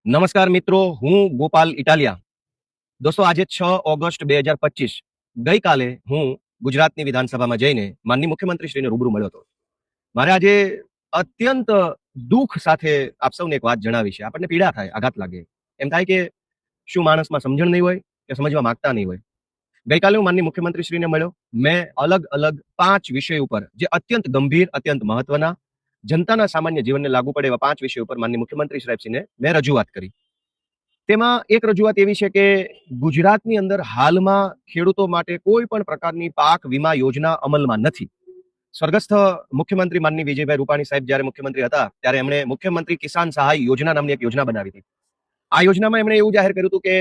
નમસ્કાર મિત્રો, હું ગોપાલ ઇટાલિયા. દોસ્તો, આજે 6 ઓગસ્ટ 2025 ગઈકાલે હું ગુજરાતની વિધાનસભામાં જઈને માનનીય મુખ્યમંત્રીશ્રીને રૂબરૂ મળ્યો હતો. મારે આજે અત્યંત દુઃખ સાથે આપ સૌને એક વાત જણાવી છે. આપણને પીડા થાય, આઘાત લાગે, એમ થાય કે શું માણસમાં સમજણ નહીં હોય કે સમજવા માંગતા નહીં હોય. ગઈકાલે હું માનનીય મુખ્યમંત્રીશ્રીને મળ્યો. મેં અલગ અલગ 5 વિષય ઉપર, જે અત્યંત ગંભીર, અત્યંત મહત્વના, જનતાના સામાન્ય જીવનને લાગુ પડે એવા 5 વિષયો ઉપર માનનીય મુખ્યમંત્રી સાહેબશ્રીને મેં રજૂઆત કરી. તેમાં એક રજૂઆત એવી છે કે ગુજરાતની અંદર હાલમાં ખેડૂતો માટે કોઈ પણ પ્રકારની પાક વીમા યોજના અમલમાં નથી. સ્વર્ગસ્થ મુખ્યમંત્રી માનનીય વિજયભાઈ રૂપાણી સાહેબ જ્યારે મુખ્યમંત્રી હતા ત્યારે એમણે મુખ્યમંત્રી કિસાન સહાય યોજના નામની એક યોજના બનાવી હતી. આ યોજનામાં એમણે એવું જાહેર કર્યું હતું કે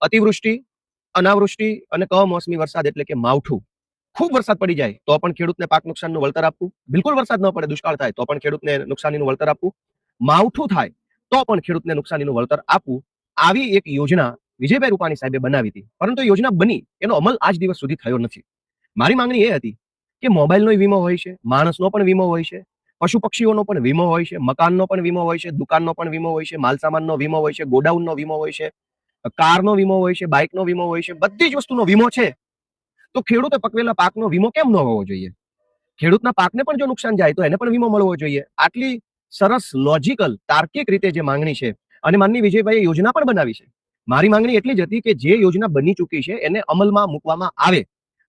અતિવૃષ્ટિ, અનાવૃષ્ટિ અને કમોસમી વરસાદ એટલે કે માવઠું, ખૂબ વરસાદ પડી જાય તો પણ ખેડૂતને પાક નુકસાનનું વળતર આપવું, બિલકુલ વરસાદ ન પડે, દુષ્કાળ થાય તો પણ ખેડૂતને નુકસાનીનું વળતર આપવું, માવઠું થાય તો પણ ખેડૂતને નુકસાનીનું વળતર આપવું, આવી એક યોજના વિજયભાઈ રૂપાણી સાહેબે બનાવી હતી. પરંતુ યોજના બની, એનો અમલ આજ દિવસ સુધી થયો નથી. મારી માંગણી એ હતી કે મોબાઈલનો વીમો હોય છે, માણસનો પણ વીમો હોય છે, પશુ પક્ષીઓનો પણ વીમો હોય છે, મકાનનો પણ વીમો હોય છે, દુકાનનો પણ વીમો હોય છે, માલસામાનનો વીમો હોય છે, ગોડાઉનનો વીમો હોય છે, કારનો વીમો હોય છે, બાઇકનો વીમો હોય છે, બધી જ વસ્તુનો વીમો છે. તો ખેડૂતે પકવેલા પાકનો વીમો કેમ ન હોવો જોઈએ? ખેડૂતના પાકને પણ જો નુકસાન જાય તો એને પણ વીમો મળવો જોઈએ. આટલી સરસ લોજિકલ તાર્કિક રીતે જે માંગણી છે, અને માનનીય વિજયભાઈએ યોજના પણ બનાવી છે. મારી માંગણી એટલી જ હતી કે જે યોજના બની ચૂકી છે એને અમલમાં મૂકવામાં આવે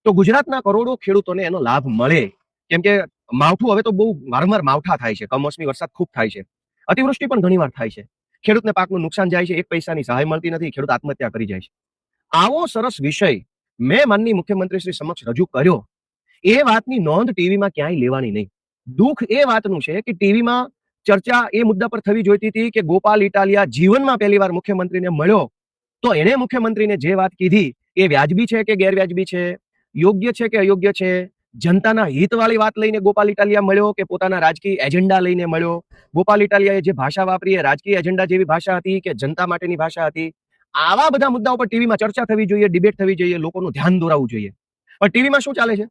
તો ગુજરાતના કરોડો ખેડૂતોને એનો લાભ મળે. કેમ કે માવઠું હવે તો બહુ વારંવાર માવઠા થાય છે, કમોસમી વરસાદ ખૂબ થાય છે, અતિવૃષ્ટિ પણ ઘણીવાર થાય છે, ખેડૂતને પાકનું નુકસાન જાય છે, 1 પૈસાની સહાય મળતી નથી, ખેડૂત આત્મહત્યા કરી જાય છે. આવો સરસ વિષય મેં માનનીય મુખ્યમંત્રી શ્રી સમક્ષ રજૂ કર્યો. એ વાતની નોંધ ટીવીમાં ક્યાંય લેવાની નહીં. દુઃખ એ વાતનું છે કે ટીવીમાં ચર્ચા એ મુદ્દા પર થવી જોઈતી હતી કે ગોપાલ ઇટાલિયા જીવનમાં પહેલી વાર મુખ્યમંત્રીને મળ્યો તો એણે મુખ્યમંત્રીને જે વાત કીધી એ વ્યાજબી છે કે ગેરવ્યાજબી છે, યોગ્ય છે કે અયોગ્ય છે, જનતાના હિતવાળી વાત લઈને ગોપાલ ઇટાલિયા મળ્યો કે પોતાના રાજકીય એજન્ડા લઈને મળ્યો. ગોપાલ ઇટાલિયાએ જે ભાષા વાપરી એ રાજકીય એજન્ડા જેવી ભાષા હતી કે જનતા માટેની ભાષા હતી? આવા બધા મુદ્દાઓ પર ટીવીમાં ચર્ચા થવી જોઈએ, ડિબેટ થવી જોઈએ, લોકોનું ધ્યાન દોરાવવું જોઈએ. પણ ટીવીમાં શું ચાલે છે?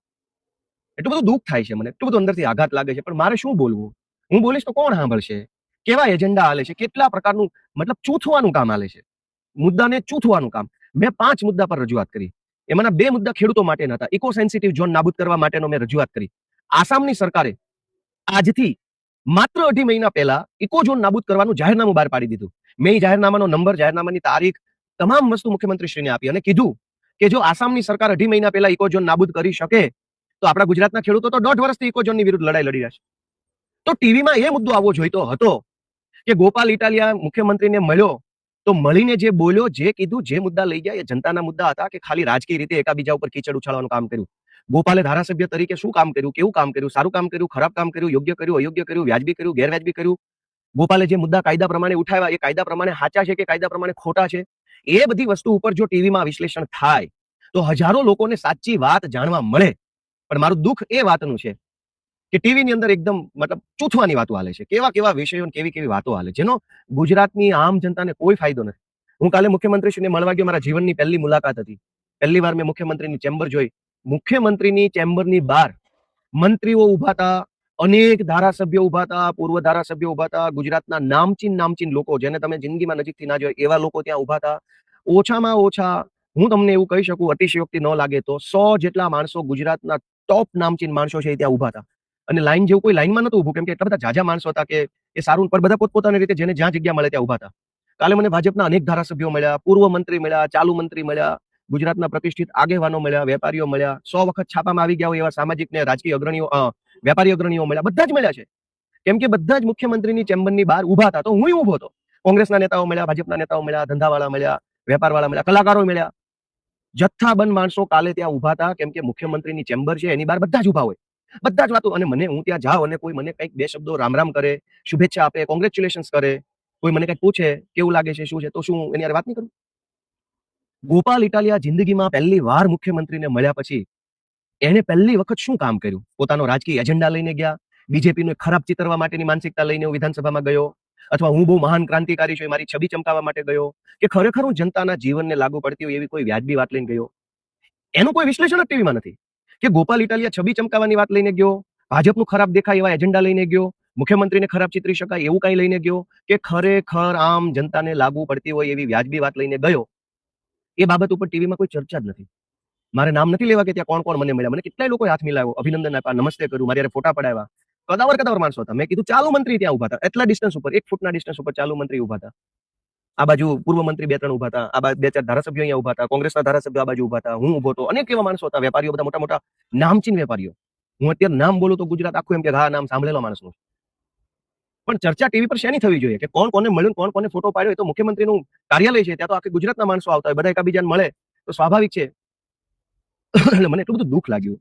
એટલું બધું દુઃખ થાય છે, મને એટલું બધું અંદરથી આઘાત લાગે છે. પણ મારે શું બોલવું? હું બોલીશ તો કોણ સાંભળશે? કેવા એજન્ડા હાલે છે? કેટલા પ્રકારનું મતલબ ચૂથવાનું કામ હાલે છે, મુદ્દાને ચૂથવાનું કામ. મેં 5 મુદ્દા પર રજૂઆત કરી. એમાંના 2 મુદ્દા ખેડૂતો માટેના હતા. ઇકો સેન્સિટિવ ઝોન નાબૂદ કરવા માટેનો મેં રજૂઆત કરી. આસામની સરકારે આજથી માત્ર 2.5 મહિના પહેલા ઇકો ઝોન નાબૂદ કરવાનું જાહેરનામું બહાર પાડી દીધું. મેં એ જાહેરનામાનો નંબર, જાહેરનામાની તારીખ, તમામ વસ્તુ મુખ્યમંત્રીશ્રીને આપી અને કીધું કે જો આસામની સરકાર 2.5 મહિના પહેલા ઇકો ઝોન નાબૂદ કરી શકે તો આપણા ગુજરાતના ખેડૂતો તો 1.5 વર્ષથી ઇકો ઝોનની વિરુદ્ધ લડાઈ લડી રહ્યા છે. તો ટીવીમાં એ મુદ્દો આવવો જોઈતો હતો કે ગોપાલ ઇટાલિયા મુખ્યમંત્રીને મળ્યો તો મળીને જે બોલ્યો, જે કીધું, જે મુદ્દા લઈ ગયા એ જનતાના મુદ્દા હતા કે ખાલી રાજકીય રીતે એકાબીજા ઉપર કીચડ ઉછાળવાનું કામ કર્યું? ગોપાલે ધારાસભ્ય તરીકે શું કામ કર્યું, કેવું કામ કર્યું, સારું કામ કર્યું, ખરાબ કામ કર્યું, યોગ્ય કર્યું, અયોગ્ય કર્યું, વ્યાજબી કર્યું, ગેરવ્યાજબી કર્યું? ગોપાલે જે મુદ્દા કાયદા પ્રમાણે ઉઠાવ્યા એ કાયદા પ્રમાણે સાચા છે કે કાયદા પ્રમાણે ખોટા છે? એ બધી વસ્તુ ઉપર જો ટીવીમાં વિશ્લેષણ થાય તો હજારો લોકોને સાચી વાત જાણવા મળે. પણ મારું દુઃખ એ વાતનું છે કે ટીવીની અંદર એકદમ મતલબ ચૂથવાની વાતો હાલે છે, કેવા કેવા વિષયો, કેવી કેવી વાતો હાલે, જેનો ગુજરાતની આમ જનતાને કોઈ ફાયદો નથી. હું કાલે મુખ્યમંત્રીશ્રીને મળવા ગયો. મારા જીવનની પહેલી મુલાકાત હતી. પહેલી વાર મેં મુખ્યમંત્રીની ચેમ્બર જોઈ. મુખ્યમંત્રીની ચેમ્બરની બહાર મંત્રીઓ ઉભા હતા, અનેક ધારાસભ્યો ઉભા હતા, પૂર્વ ધારાસભ્યો ઉભા હતા, ગુજરાતના નામચીન લોકો જેને તમે જિંદગીમાં નજીકથી ના જોયા એવા લોકો ત્યાં ઉભા હતા. ઓછામાં ઓછા હું તમને એવું કહી શકું, અતિશયોક્તિ ન લાગે તો 100 જેટલા માણસો, ગુજરાતના ટોપ નામચીન માણસો છે, ત્યાં ઉભા હતા. અને લાઈન જેવું કોઈ લાઈનમાં નતું ઉભું, કેમ કે એટલા બધા જાજા માણસો હતા કે એ સારું, પણ બધા પોતપોતાની રીતે જેને જ્યાં જગ્યા મળે ત્યાં ઉભા હતા. કાલે મને ભાજપના અનેક ધારાસભ્યો મળ્યા, પૂર્વ મંત્રી મળ્યા, ચાલુ મંત્રી મળ્યા, ગુજરાતના પ્રતિષ્ઠિત આગેવાનો મળ્યા, વેપારીઓ મળ્યા, 100 વખત છાપામાં આવી ગયા હોય એવા સામાજિક ને રાજકીય અગ્રણીઓ, વેપારી અગ્રણીઓ મળ્યા, બધા જ મળ્યા છે. કેમ કે બધા જ મુખ્યમંત્રીની ચેમ્બરની બહાર ઉભા હતા. તો હું ઉભો હતો. કોંગ્રેસના નેતાઓ મળ્યા, ભાજપના નેતાઓ મળ્યા, ધંધાવાળા મળ્યા, વેપારવાળા મળ્યા, કલાકારો મળ્યા. જથ્થાબંધ માણસો કાલે ત્યાં ઉભા હતા. કેમ કે મુખ્યમંત્રીની ચેમ્બર છે એની બહાર બધા જ ઉભા હોય, બધા જ વાતો. અને હું ત્યાં જાઉં અને કોઈ મને કંઈક 2 શબ્દો રામ રામ કરે, શુભેચ્છા આપે, કોંગ્રેચ્યુલેશન્સ કરે, કોઈ મને કંઈક પૂછે કેવું લાગે છે, શું છે, તો શું એની વાત નહીં કરું? ગોપાલ ઇટાલિયા જિંદગીમાં પહેલી વાર મુખ્યમંત્રીને મળ્યા પછી એને પહેલી વખત શું કામ કર્યું? પોતાનો રાજકીય એજન્ડા લઈને ગયા, બીજેપીનું ખરાબ ચિતરવા માટેની માનસિકતા લઈને હું વિધાનસભામાં ગયો, અથવા હું બહુ મહાન ક્રાંતિકારી છું મારી છબી ચમકાવવા માટે ગયો, કે ખરેખર હું જનતાના જીવનને લાગુ પડતી હોય એવી કોઈ વ્યાજબી વાત લઈને ગયો? એનું કોઈ વિશ્લેષણ જ ટીવીમાં નથી. કે ગોપાલ ઇટાલિયા છબી ચમકાવવાની વાત લઈને ગયો, ભાજપનું ખરાબ દેખાય એવા એજન્ડા લઈને ગયો, મુખ્યમંત્રીને ખરાબ ચિતરી શકાય એવું કઈ લઈને ગયો કે ખરેખર આમ જનતાને લાગુ પડતી હોય એવી વ્યાજબી વાત લઈને ગયો, એ બાબત ઉપર ટીવીમાં કોઈ ચર્ચા જ નથી. મારે નામ નથી લેવા કે ત્યાં કોણ કોણ મને મળ્યા, મને કેટલાય લોકોએ હાથ મિલાવ્યો, અભિનંદન આપ્યા, નમસ્તે કર્યું, મારી ફોટા પડાવ્યા, કદાવર માણસો હતા. મેં કીધું ચાલુ મંત્રી ત્યાં ઉભા હતા, એટલા ડિસ્ટન્સ ઉપર, 1 ફૂટના ડિસ્ટન્સ ઉપર ચાલુ મંત્રી ઉભા હતા. આ બાજુ પૂર્વ મંત્રી 2-3 ઉભા હતા, આ બાજુ 2-4 ધારાસભ્યો અહીંયા ઉભા હતા, કોંગ્રેસના ધારાસભ્યો આ બાજુ ઉભા હતા, હું ઉભો હતો, અનેક એવા માણસો હતા, વેપારીઓ બધા મોટા મોટા નામચીન વેપારીઓ. હું અત્યારે નામ બોલું તો ગુજરાત આખું એમ કે હા નામ સાંભળેલો માણસનું. પણ ચર્ચા ટીવી પર શેની થવી જોઈએ કે કોણ કોને મળ્યું, કોણ કોને ફોટો પાડ્યો? એ તો મુખ્યમંત્રીનું કાર્યાલય છે, ત્યાં તો આખી ગુજરાતના માણસો આવતા હોય, બધા એકબીજાને મળે તો સ્વાભાવિક છે. એટલે મને એટલું બધું દુઃખ લાગ્યું,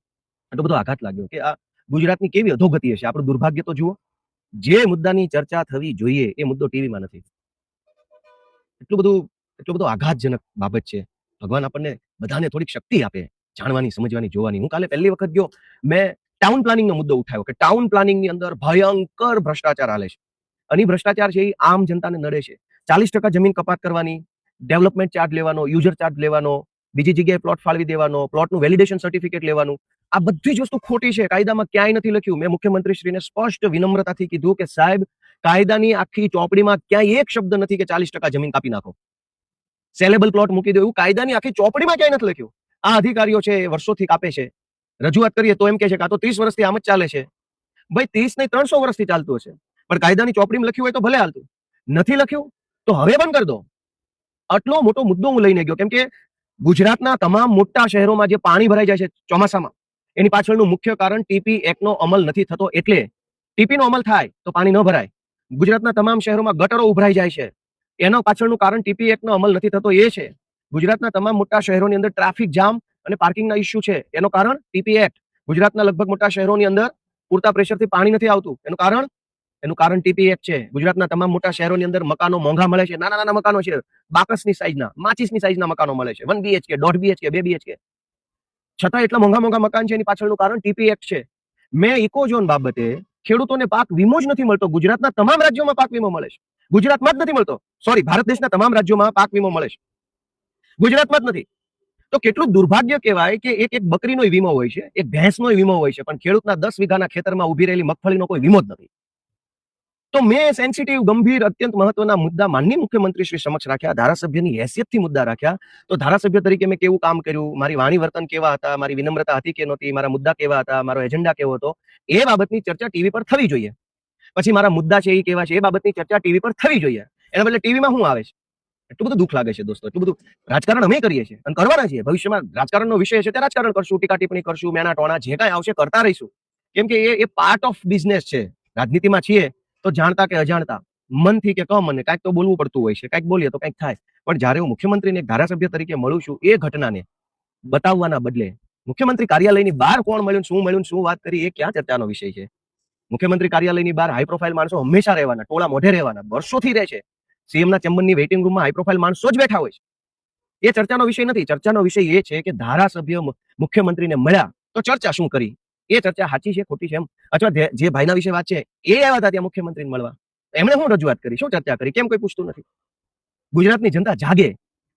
એટલો બધો આઘાત લાગ્યો કે આ ગુજરાતની કેવી અધોગતિ હશે. આપણું દુર્ભાગ્ય તો જુઓ, જે મુદ્દાની ચર્ચા થવી જોઈએ એ મુદ્દો ટીવીમાં નથી. એટલો બધો આઘાતજનક બાબત છે. ભગવાન આપણને બધાને થોડીક શક્તિ આપે જાણવાની, સમજવાની, જોવાની. હું કાલે પહેલી વખત ગયો, મેં ટાઉન પ્લાનિંગનો મુદ્દો ઉઠાવ્યો કે ટાઉન પ્લાનિંગની અંદર ભયંકર ભ્રષ્ટાચાર હાલે છે. અને ભ્રષ્ટાચાર છે એ આમ જનતાને નડે છે. 40% જમીન કપાત કરવાની, ડેવલપમેન્ટ ચાર્જ લેવાનો, યુઝર ચાર્જ લેવાનો, બીજી જગ્યાએ પ્લોટ ફાળવી દેવાનો, પ્લોટનું વેલિડેશન સર્ટિફિકેટ લેવાનું, આ બધી જ વસ્તુ ખોટી છે. કાયદામાં ક્યાંય નથી લખ્યું. મેં મુખ્યમંત્રીશ્રીને સ્પષ્ટ વિનમ્રતાથી કીધું કે સાહેબ, કાયદાની આખી ચોપડીમાં ક્યાંય એક શબ્દ નથી કે 40% જમીન કાપી નાખો, સેલેબલ પ્લોટ મૂકી દો, એવું કાયદાની આખી ચોપડીમાં ક્યાંય નથી લખ્યું. આ અધિકારીઓ છે એ વર્ષોથી કાપે છે. રજૂઆત કરીએ તો એમ કે છે કે આ તો 30 વર્ષથી આમ જ ચાલે છે. ભાઈ 30 નહીં 300 વર્ષથી ચાલતું હશે, પણ કાયદાની ચોપડીમાં લખ્યું હોય તો ભલે હાલતું, નથી લખ્યું તો હવે બંધ કરી દો. આટલો મોટો મુદ્દો હું લઈને ગયો, કેમ કે ગુજરાતના તમામ મોટા શહેરોમાં જે પાણી ભરાઈ જાય છે ચોમાસામાં, એની પાછળનું મુખ્ય કારણ ટીપી એક્ટનો અમલ નથી થતો. એટલે ટીપીનો અમલ થાય તો પાણી ન ભરાય. ગુજરાતના તમામ શહેરોમાં ગટરો ઉભરાઈ જાય છે, એના પાછળનું કારણ ટીપી એક્ટનો અમલ નથી થતો એ છે. ગુજરાતના તમામ મોટા શહેરોની અંદર ટ્રાફિક જામ અને પાર્કિંગના ઇસ્યુ છે, એનું કારણ ટીપી એક્ટ. ગુજરાતના લગભગ મોટા શહેરોની અંદર પૂરતા પ્રેશરથી પાણી નથી આવતું, એનું કારણ ટીપી એક્ટ છે. ગુજરાતના તમામ મોટા શહેરોની અંદર મકાનો મોંઘા મળે છે, નાના નાના મકાનો છે, બાકસની સાઈઝના, માચીસની સાઈઝના મકાનો મળે છે, 1 BHK, 1.5 BHK, 2 BHK, છતાં એટલા મોંઘા મોંઘા મકાન છે. એની પાછળનું કારણ ટીપી એક્ટ છે. મેં ઇકોઝોન બાબતે ખેડૂતોને પાક વીમો જ નથી મળતો. ગુજરાતના તમામ રાજ્યોમાં પાક વીમો મળે છે, ગુજરાતમાં જ નથી મળતો. સોરી, ભારત દેશના તમામ રાજ્યોમાં પાક વીમો મળે છે, ગુજરાતમાં જ નથી. તો કેટલું દુર્ભાગ્ય કહેવાય કે એક બકરીનો વીમો હોય છે, એક ભેંસનો વીમો હોય છે, પણ ખેડૂતના 10 વીઘાના ખેતરમાં ઉભી રહેલી મગફળીનો કોઈ વીમો જ નથી. તો મેં સેન્સિટિવ, ગંભીર, અત્યંત મહત્વના મુદ્દા માનનીય મુખ્યમંત્રી શ્રી સમક્ષ રાખ્યા, ધારાસભ્યની હેસિયતથી મુદ્દા રાખ્યા. તો ધારાસભ્ય તરીકે મેં કેવું કામ કર્યું, મારી વાણી વર્તન કેવા હતા, મારી વિનમ્રતા હતી કે નહોતી, મારા મુદ્દા કેવા હતા, મારો એજન્ડા કેવો હતો, એ બાબતની ચર્ચા ટીવી પર થવી જોઈએ. પછી મારા મુદ્દા છે એ કેવા છે, એ બાબતની ચર્ચા ટીવી પર થવી જોઈએ. એના બદલે ટીવીમાં શું આવે છે? એટલું બધું દુઃખ લાગે છે દોસ્તો. એટલું બધું રાજકારણ અમે કરીએ છીએ અને કરવાના છીએ. ભવિષ્યમાં રાજકારણનો વિષય છે તે રાજકારણ કરશું, ટીકા ટિપ્પણી કરશું, મેના ટોણા જે કાંઈ આવશે કરતા રહીશું. કેમ કે એ પાર્ટ ઓફ બિઝનેસ છે. રાજનીતિમાં છીએ તો જાણતા કે અજાણતા, મનથી કે કમને કાંઈક તો બોલવું પડતું હોય છે, કાંઈક બોલીએ તો કાંઈક થાય. પણ જ્યારે હું મુખ્યમંત્રીને એક ધારાસભ્ય તરીકે મળું છું, એ ઘટનાને બતાવવાના બદલે મુખ્યમંત્રી કાર્યાલયની બહાર કોણ મળ્યું, શું વાત કરી, એ ક્યાં ચર્ચાનો વિષય છે? મુખ્યમંત્રી કાર્યાલયની બહાર હાઈ પ્રોફાઇલ માણસો હંમેશા રહેવાના, ટોળા મોઢે રહેવાના, વર્ષોથી રહે છે. સીએમના ચેમ્બરની વેઇટિંગ રૂમમાં હાઈ પ્રોફાઇલ માણસો જ બેઠા હોય છે. એ ચર્ચાનો વિષય નથી. ચર્ચાનો વિષય એ છે કે ધારાસભ્ય મુખ્યમંત્રીને મળ્યા તો ચર્ચા શું કરી, એ ચર્ચા સાચી છે ખોટી છે એમ. અથવા જે ભાઈના વિશે વાત છે એ આવ્યા હતા ત્યાં મુખ્યમંત્રીને મળવા, એમણે શું રજૂઆત કરી, શું ચર્ચા કરી, કેમ કોઈ પૂછતું નથી? ગુજરાતની જનતા જાગે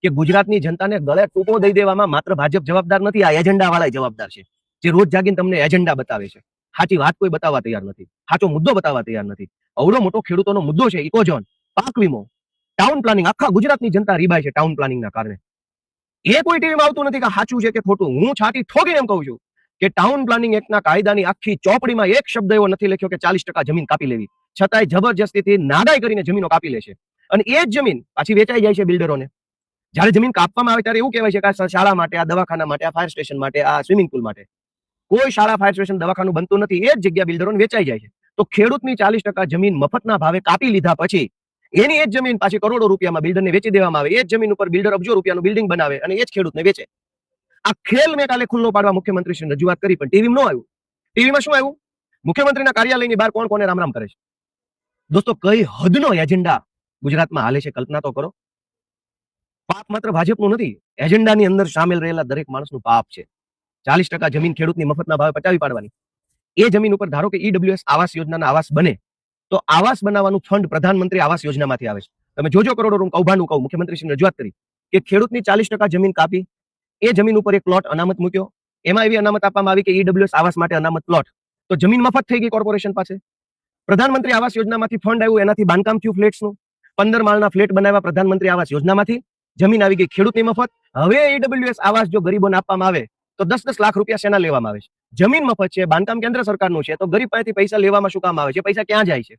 કે ગુજરાતની જનતાને ગળે ટૂંકો દઈ દેવામાં માત્ર ભાજપ જવાબદાર નથી, આ એજન્ડા વાળા જવાબદાર છે, જે રોજ જાગીને તમને એજન્ડા બતાવે છે. સાચી વાત કોઈ બતાવવા તૈયાર નથી, સાચો મુદ્દો બતાવવા તૈયાર નથી. અવડો મોટો ખેડૂતોનો મુદ્દો છે, ઇકોઝોન, પાક વીમો, ટાઉન પ્લાનિંગ, આખા ગુજરાતની જનતા રીબાય છે ટાઉન પ્લાનિંગના કારણે. એ કોઈ ટીવીમાં આવતું નથી કે સાચું છે કે ખોટું. હું છાતી ઠોકીને એમ કહું છું કે ટાઉન પ્લાનિંગ એક્ટના કાયદાની આખી ચોપડીમાં એક શબ્દ એવો નથી લખ્યો કે 40% જમીન કાપી લેવી, છતાંય જબરજસ્તીથી નાગાઈ કરીને જમીનો કાપી લે છે. અને એ જ જમીન પાછી વેચાઈ જાય છે બિલ્ડરોને. જ્યારે જમીન કાપવામાં આવે ત્યારે એવું કહેવાય છે કે આ શાળા માટે, આ દવાખાના માટે, આ ફાયર સ્ટેશન માટે, આ સ્વિમિંગ પુલ માટે. કોઈ શાળા, ફાયર સ્ટેશન, દવાખાનું બનતું નથી. એ જ જગ્યા બિલ્ડરોને વેચાઈ જાય છે. તો ખેડૂતની 40% જમીન મફતના ભાવે કાપી લીધા પછી એની એ જ જમીન પાછી કરોડો રૂપિયામાં બિલ્ડરને વેચી દેવામાં આવે. એ જ જમીન ઉપર બિલ્ડર અબજો રૂપિયાનું બિલ્ડિંગ બનાવે અને એ જ ખેડૂતને વેચે. આ ખેલ મેં કાલે ખુલ્લો પાડવા મુખ્યમંત્રીશ્રીને રજૂઆત કરી, પણ ટીવીમાં ન આવ્યું. ટીવીમાં શું આવ્યું? મુખ્યમંત્રીના કાર્યાલયની બહાર કોણ કોને રામ રામ કરે છે. દોસ્તો, કઈ હદનો એજન્ડા ગુજરાતમાં હાલે છે, કલ્પના તો કરો. પાપ માત્ર ભાજપનું નથી, એજન્ડાની અંદર સામેલ રહેલા દરેક માણસનું પાપ છે. 40% જમીન ખેડૂતની મફતના ભાવે પચાવી પાડવાની. એ જમીન ઉપર ધારો કે EWS આવાસ યોજનાના આવાસ બને તો આવાસ બનાવવાનું ફંડ પ્રધાનમંત્રી આવાસ યોજનામાંથી આવે છે. તમે જોજો, કરોડો રૂમ કૌભાંડનું કહું. મુખ્યમંત્રીશ્રીને રજૂઆત કરી કે ખેડૂતની 40% જમીન કાપી, એ જમીન ઉપર એક પ્લોટ અનામત મૂક્યો, એમાં એવી અનામત આપવામાં આવી કે EWS આવાસ માટે અનામત પ્લોટ, તો જમીન મફત થઈ ગઈ કોર્પોરેશન પાસે. પ્રધાનમંત્રી આવાસ યોજનામાંથી ફંડ આવ્યું, એનાથી બાંધકામ થયું ફ્લેટ્સનું. 15 માળના ફ્લેટ બનાવ્યા પ્રધાનમંત્રી આવાસ યોજનામાંથી. જમીન આવી ગઈ ખેડૂતની મફત. હવે AWS આવાસ જો ગરીબોને આપવામાં આવે તો 10-10 લાખ રૂપિયા શેના લેવામાં આવે છે? જમીન મફત છે, બાંધકામ કેન્દ્ર સરકારનું છે, તો ગરીબ પાસેથી પૈસા લેવામાં શું કામ આવે છે? પૈસા ક્યાં જાય છે?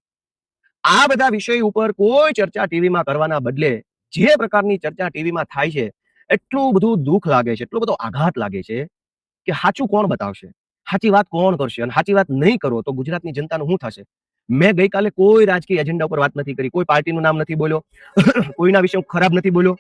આ બધા વિષય ઉપર કોઈ ચર્ચા ટીવીમાં કરવાના બદલે જે પ્રકારની ચર્ચા ટીવીમાં થાય છે, એટલું બધું દુઃખ લાગે છે, એટલો બધો આઘાત લાગે છે કે સાચું કોણ બતાવશે, સાચી વાત કોણ કરશે? અને સાચી વાત નહીં કરો તો ગુજરાતની જનતાનું શું થશે? મેં ગઈકાલે કોઈ રાજકીય એજન્ડા ઉપર વાત નથી કરી, કોઈ પાર્ટીનું નામ નથી બોલ્યો, કોઈના વિશે ખરાબ નથી બોલ્યો,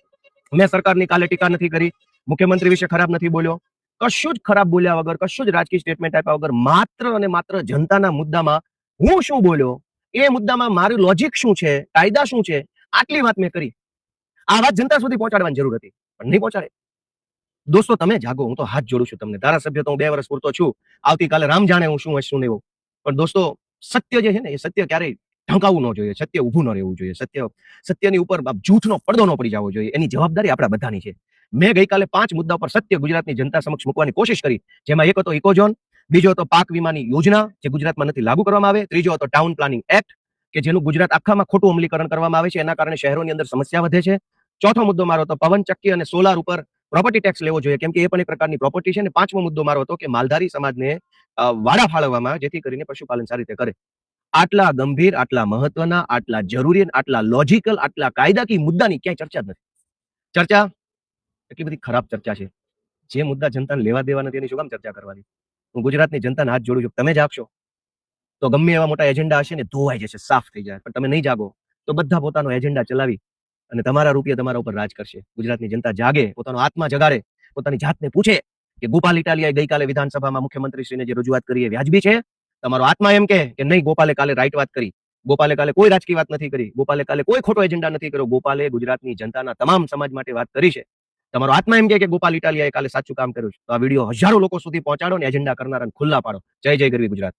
મેં સરકારની કાલે ટીકા નથી કરી, મુખ્યમંત્રી વિશે ખરાબ નથી બોલ્યો, કશું જ ખરાબ બોલ્યા વગર, કશું જ રાજકીય સ્ટેટમેન્ટ આપ્યા વગર માત્ર અને માત્ર જનતાના મુદ્દામાં હું શું બોલ્યો, એ મુદ્દામાં મારું લોજિક શું છે, કાયદા શું છે, આટલી વાત મેં કરી. આ વાત જનતા સુધી પહોંચાડવાની જરૂર હતી, પણ નહીં પહોંચાડે. દોસ્તો તમે જાગો, હું તો હાથ જોડું છું તમને. ધારાસભ્ય તો હું 2 વર્ષ પૂરતો છું, આવતીકાલે રામ જાણે હું શું હશે શું નહીં. પણ દોસ્તો સત્ય જે છે ને, એ સત્ય ક્યારેય ઢંકાવવું ન જોઈએ, સત્ય ઊભું ન રહેવું જોઈએ, સત્યની ઉપર જૂઠનો પડદો ન પડી જવો જોઈએ. એની જવાબદારી આપણા બધાની છે. મેં ગઈકાલે 5 મુદ્દા પર સત્ય ગુજરાતની જનતા સમક્ષ મૂકવાની કોશિશ કરી, જેમાં એક હતો ઇકોઝોન, બીજો હતો પાક વીમાની યોજના જે ગુજરાતમાં નથી લાગુ કરવામાં આવે, ત્રીજો હતો ટાઉન પ્લાનિંગ એક્ટ કે જેનું ગુજરાત આખામાં ખોટું અમલીકરણ કરવામાં આવે છે, એના કારણે શહેરોની અંદર સમસ્યા વધે છે. ચોથો મુદ્દો મારો હતો પવન ચક્કી અને સોલાર ઉપર પ્રોપર્ટી ટેક્સ લેવો જોઈએ, કેમ કે એ પણ એક પ્રકારની પ્રોપર્ટી છે. અને 5મો મુદ્દો મારો હતો કે માલધારી સમાજને વાડા ફાળવવામાં, જેથી કરીને પશુપાલન સારી રીતે કરે. આટલા ગંભીર, આટલા મહત્વના, આટલા જરૂરી, આટલા લોજિકલ, આટલા કાયદાકીય મુદ્દાની ક્યાંય ચર્ચા જ નથી. ચર્ચા એટલી બધી ખરાબ ચર્ચા છે. જે મુદ્દા જનતાને લેવા દેવા નથી એની શું કામ ચર્ચા કરવાની? હું ગુજરાતની જનતાને હાથ જોડું છું, તમે જાગશો તો ગમે એવા મોટા એજન્ડા હશે ને ધોવાઈ જશે, સાફ થઈ જાય. પણ તમે નહીં જાગો તો બધા પોતાનો એજન્ડા ચલાવી અને તમારા રૂપિયા તમારા ઉપર રાજ કરશે. ગુજરાતની જનતા જાગે, પોતાનો આત્મા જગાડે, પોતાની જાતને પૂછે કે ગોપાલ ઇટાલિયાએ ગઈકાલે વિધાનસભામાં મુખ્યમંત્રીશ્રીને જે રજૂઆત કરી એ વ્યાજબી છે? તમારો આત્મા એમ કે નહીં, ગોપાલે કાલે રાઈટ વાત કરી, ગોપાલે કાલે કોઈ રાજકીય વાત નથી કરી, ગોપાલે કાલે કોઈ ખોટો એજન્ડા નથી કર્યો, ગોપાલે ગુજરાતની જનતાના તમામ સમાજ માટે વાત કરી છે. તમારો આત્મા એમ કે ગોપાલ ઇટાલિયાએ કાલે સાચું કામ કર્યું છે, તો આ વિડીયો હજારો લોકો સુધી પહોંચાડો ને એજન્ડા કરનારાને ખુલ્લા પાડો. જય જય ગરવી ગુજરાત.